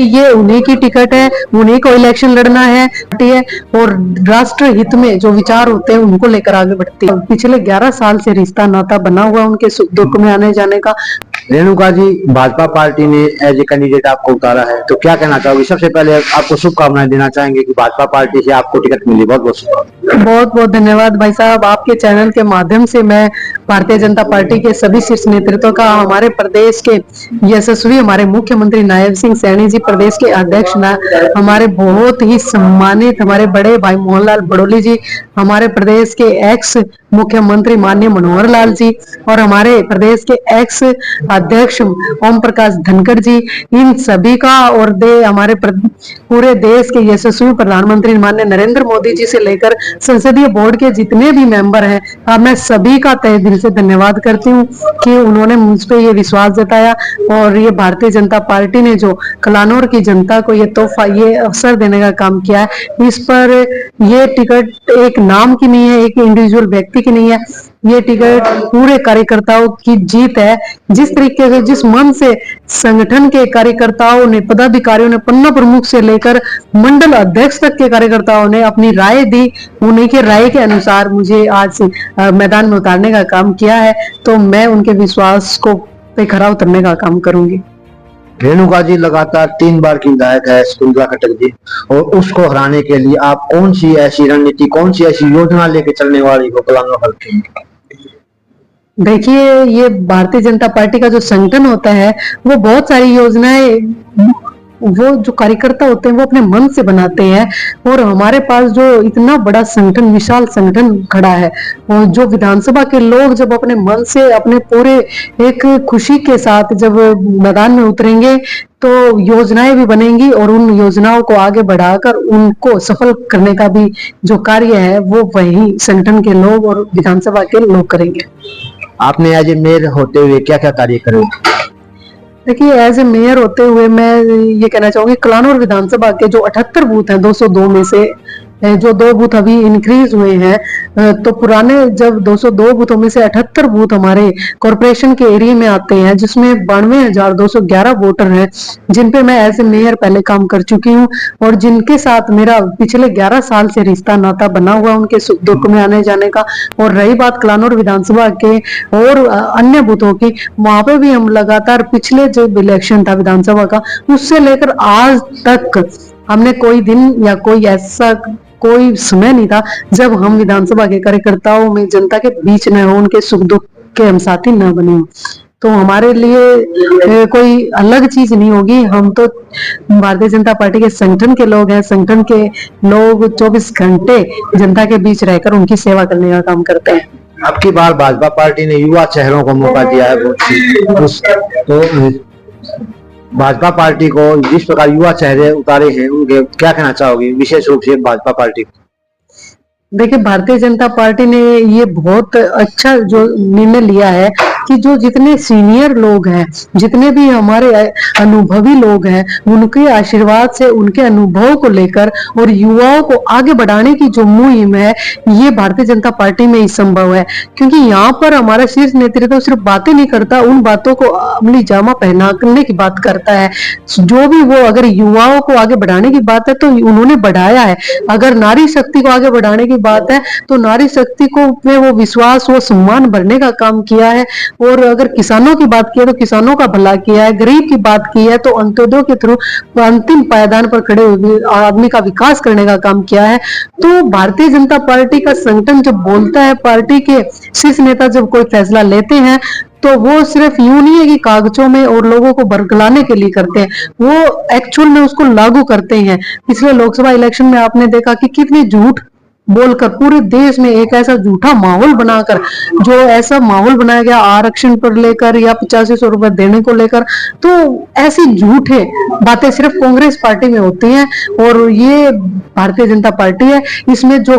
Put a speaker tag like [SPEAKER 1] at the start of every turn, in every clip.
[SPEAKER 1] ये उन्हीं की टिकट है, उन्हीं को इलेक्शन लड़ना है और राष्ट्र हित में जो विचार होते हैं उनको लेकर आगे बढ़ती है। पिछले 11 साल से रिश्ता नाता बना हुआ उनके सुख दुख में आने जाने का।
[SPEAKER 2] रेणुका जी, भाजपा पार्टी ने एज ए कैंडिडेट आपको उतारा है, तो क्या कहना चाहोगे? सबसे पहले आपको शुभकामनाएं देना चाहेंगे कि भाजपा पार्टी से आपको टिकट मिली। बहुत बहुत शुभकामनाएं।
[SPEAKER 1] बहुत बहुत धन्यवाद भाई साहब। आपके चैनल के माध्यम से मैं भारतीय जनता पार्टी के सभी शीर्ष नेतृत्व का, हमारे प्रदेश के यशस्वी हमारे मुख्यमंत्री नायब सिंह सैनी जी, प्रदेश के अध्यक्ष हमारे बहुत ही सम्मानित हमारे बड़े भाई मोहनलाल बड़ोली जी, हमारे प्रदेश के एक्स मुख्यमंत्री माननीय मनोहर लाल जी और हमारे प्रदेश के एक्स अध्यक्ष ओम प्रकाश धनखड़ जी, इन सभी का और हमारे पूरे देश के यशस्वी प्रधानमंत्री माननीय नरेंद्र मोदी जी से लेकर संसदीय बोर्ड के जितने भी मेंबर हैं, मैं सभी का तहे दिल से धन्यवाद करती हूँ कि उन्होंने मुझ पे ये विश्वास जताया और ये भारतीय जनता पार्टी ने जो कलानौर की जनता को ये तोहफा, ये अवसर देने का काम किया है। इस पर ये टिकट एक नाम की नहीं है, एक इंडिविजुअल व्यक्ति की नहीं है, ये टिकट पूरे कार्यकर्ताओं की जीत है। जिस तरीके से, जिस मन से संगठन के कार्यकर्ताओं ने, पदाधिकारियों ने, पन्ना प्रमुख से लेकर मंडल अध्यक्ष तक के कार्यकर्ताओं ने अपनी राय दी, उन्हीं के राय के अनुसार मुझे आज मैदान में उतारने का काम किया है, तो मैं उनके विश्वास को पे खरा उतरने का काम करूंगी।
[SPEAKER 2] रेणुका जी लगातार 3 बार की विधायक है कुंदरा खट्टर जी, और उसको हराने के लिए आप कौन सी ऐसी रणनीति, कौन सी ऐसी योजना लेके चलने वाली हो कलानौर हल्के में?
[SPEAKER 1] देखिए, ये भारतीय जनता पार्टी का जो संगठन होता है वो बहुत सारी योजनाएं, वो जो कार्यकर्ता होते हैं वो अपने मन से बनाते हैं और हमारे पास जो इतना बड़ा संगठन, विशाल संगठन खड़ा है, और जो विधानसभा के लोग जब अपने मन से, अपने पूरे एक खुशी के साथ जब मैदान में उतरेंगे तो योजनाएं भी बनेंगी और उन योजनाओं को आगे बढ़ाकर उनको सफल करने का भी जो कार्य है वो वही संगठन के लोग और विधानसभा के लोग करेंगे।
[SPEAKER 2] आपने एज ए मेयर होते हुए क्या क्या कार्य करे?
[SPEAKER 1] देखिए, एज ए मेयर होते हुए मैं ये कहना चाहूंगी, कलानौर विधानसभा के जो 78 बूथ हैं, 202 में से जो 2 बूथ अभी इंक्रीज हुए हैं, तो पुराने जब 202 बूथों में से 78 बूथ हमारे कॉर्पोरेशन के एरिया में आते हैं, जिसमें 92,211 वोटर हैं, जिन पे मैं एज ए मेयर पहले काम कर चुकी हूँ और जिनके साथ मेरा पिछले 11 साल से रिश्ता नाता बना हुआ, उनके सुख दुख में आने जाने का। और रही बात कलानौर विधानसभा के और अन्य बूथों की, वहां पे भी हम लगातार पिछले जो इलेक्शन था विधानसभा का, उससे लेकर आज तक हमने कोई दिन या कोई ऐसा कोई समय नहीं था जब हम विधानसभा के कार्यकर्ताओं में, जनता के बीच न हो, उनके सुख दुख के हम साथी न बने हो। तो हमारे लिए कोई अलग चीज नहीं होगी। हम तो भारतीय जनता पार्टी के संगठन के लोग हैं, संगठन के लोग 24 घंटे जनता के बीच रहकर उनकी सेवा करने का काम करते हैं।
[SPEAKER 2] अब की बार भाजपा पार्टी ने युवा चेहरों को मौका दिया है, तो भाजपा पार्टी को जिस प्रकार युवा चेहरे उतारे हैं, उनके क्या कहना चाहोगे विशेष रूप से भाजपा पार्टी को?
[SPEAKER 1] देखिए, भारतीय जनता पार्टी ने ये बहुत अच्छा जो निर्णय लिया है कि जो जितने सीनियर लोग हैं, जितने भी हमारे अनुभवी लोग हैं, उनके आशीर्वाद से, उनके अनुभव को लेकर और युवाओं को आगे बढ़ाने की जो मुहिम है, ये भारतीय जनता पार्टी में ही संभव है। क्योंकि यहाँ पर हमारा शीर्ष नेतृत्व सिर्फ बातें नहीं करता, उन बातों को अमली जामा पहनाने की बात करता है। जो भी वो, अगर युवाओं को आगे बढ़ाने की बात है तो उन्होंने बढ़ाया है, अगर नारी शक्ति को आगे बढ़ाने की बात है तो नारी शक्ति को में वो विश्वास, वो सम्मान भरने का काम किया है। और अगर किसानों की बात की है तो किसानों का भला किया है, गरीब की बात की है तो अंत्योदय के थ्रू अंतिम पायदान पर खड़े हुए आदमी का विकास करने का काम किया है। तो भारतीय जनता पार्टी का संगठन जब बोलता है, पार्टी के शीर्ष नेता जब कोई फैसला लेते हैं, तो वो सिर्फ यूं नहीं है कि कागजों में और लोगों को बरगलाने के लिए करते हैं, वो एक्चुअल में उसको लागू करते हैं। पिछले लोकसभा इलेक्शन में आपने देखा कि कितनी झूठ बोलकर पूरे देश में एक ऐसा झूठा माहौल बनाकर, जो ऐसा माहौल बनाया गया आरक्षण पर लेकर या 8500 रुपए देने को लेकर, तो ऐसी झूठे बातें सिर्फ कांग्रेस पार्टी में होती हैं और ये भारतीय जनता पार्टी है, इसमें जो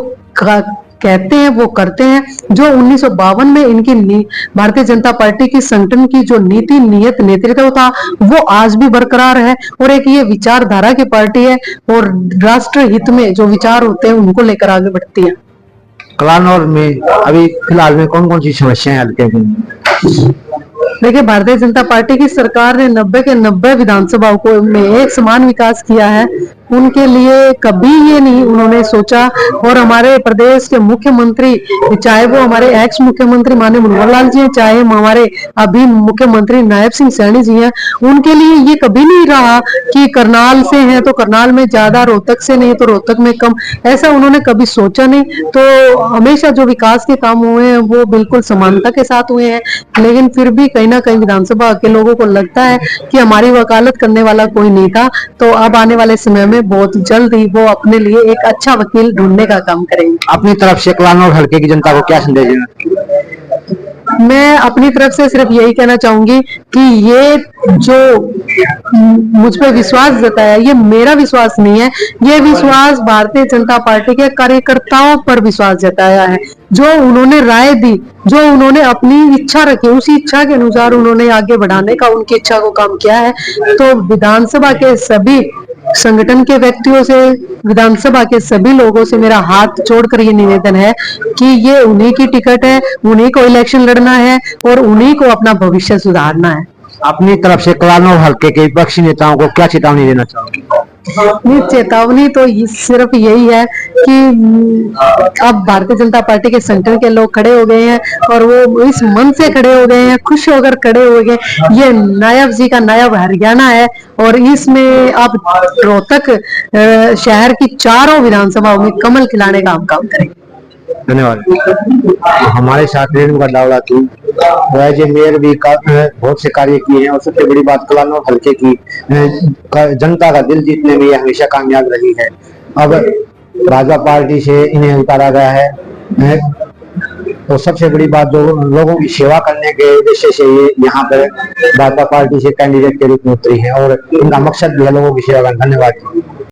[SPEAKER 1] कहते हैं वो करते हैं। जो 1952 में इनकी भारतीय जनता पार्टी की संगठन की जो नीति नियत नेतृत्व था वो आज भी बरकरार है और एक ये विचारधारा की पार्टी है और राष्ट्र हित में जो विचार होते हैं उनको लेकर आगे बढ़ती है।
[SPEAKER 2] कलानौर में अभी फिलहाल में कौन कौन सी समस्याएं हल्के में?
[SPEAKER 1] देखिए भारतीय जनता पार्टी की सरकार ने 90 के 90 विधानसभाओं को में एक समान विकास किया है। उनके लिए कभी ये नहीं उन्होंने सोचा। और हमारे प्रदेश के मुख्यमंत्री, चाहे वो हमारे एक्स मुख्यमंत्री माननीय मनोहर लाल जी हैं, चाहे हमारे अभी मुख्यमंत्री नायब सिंह सैनी जी हैं, उनके लिए ये कभी नहीं रहा कि करनाल से हैं तो करनाल में ज्यादा, रोहतक से नहीं तो रोहतक में कम, ऐसा उन्होंने कभी सोचा नहीं। तो हमेशा जो विकास के काम हुए हैं वो बिल्कुल समानता के साथ हुए हैं। लेकिन फिर भी कहीं ना कहीं विधानसभा के लोगों को लगता है कि हमारी वकालत करने वाला कोई नहीं था। तो अब आने वाले समय में बहुत जल्द ही वो अपने लिए एक अच्छा वकील ढूंढने का काम करेंगे।
[SPEAKER 2] अपनी तरफ से कलानौर हल्के की जनता को क्या संदेश देना?
[SPEAKER 1] मैं अपनी तरफ से सिर्फ यही कहना चाहूंगी कि ये जो मुझ पे विश्वास जताया, ये मेरा विश्वास नहीं है, ये विश्वास भारतीय जनता पार्टी के कार्यकर्ताओं पर विश्वास जताया है। जो उन्होंने राय दी, जो उन्होंने अपनी इच्छा रखी, उसी इच्छा के अनुसार उन्होंने आगे बढ़ाने का, उनकी इच्छा को काम किया है। तो विधानसभा के सभी संगठन के व्यक्तियों से, विधानसभा के सभी लोगों से मेरा हाथ जोड़कर ये निवेदन है कि ये उन्हीं की टिकट है, उन्हीं को इलेक्शन लड़ना है और उन्हीं को अपना भविष्य सुधारना है।
[SPEAKER 2] अपनी तरफ से कलानौर हल्के के विपक्षी नेताओं को क्या चेतावनी देना चाहोगे?
[SPEAKER 1] ये चेतावनी तो सिर्फ यही है कि अब भारतीय जनता पार्टी के संगठन के लोग खड़े हो गए हैं और वो इस मन से खड़े हो गए हैं, खुश होकर खड़े हो गए। ये नायब जी का नायब हरियाणा है और इसमें अब रोहतक शहर की चारों विधानसभाओं में कमल खिलाने का हम काम करेंगे।
[SPEAKER 2] धन्यवाद। हमारे साथ रेणुका दावड़ा थी, एज ए मेयर भी बहुत से कार्य किए हैं और सबसे बड़ी बात कलानौर हल्के की जनता का दिल जीतने में ये हमेशा कामयाब रही है। अब भाजपा पार्टी से इन्हें उतारा गया है तो सबसे बड़ी बात जो लोगों की सेवा करने के उद्देश्य से ये यहाँ पर भाजपा पार्टी से कैंडिडेट के रूप में उतरी है और इनका मकसद भी है लोगों की सेवा करना। धन्यवाद।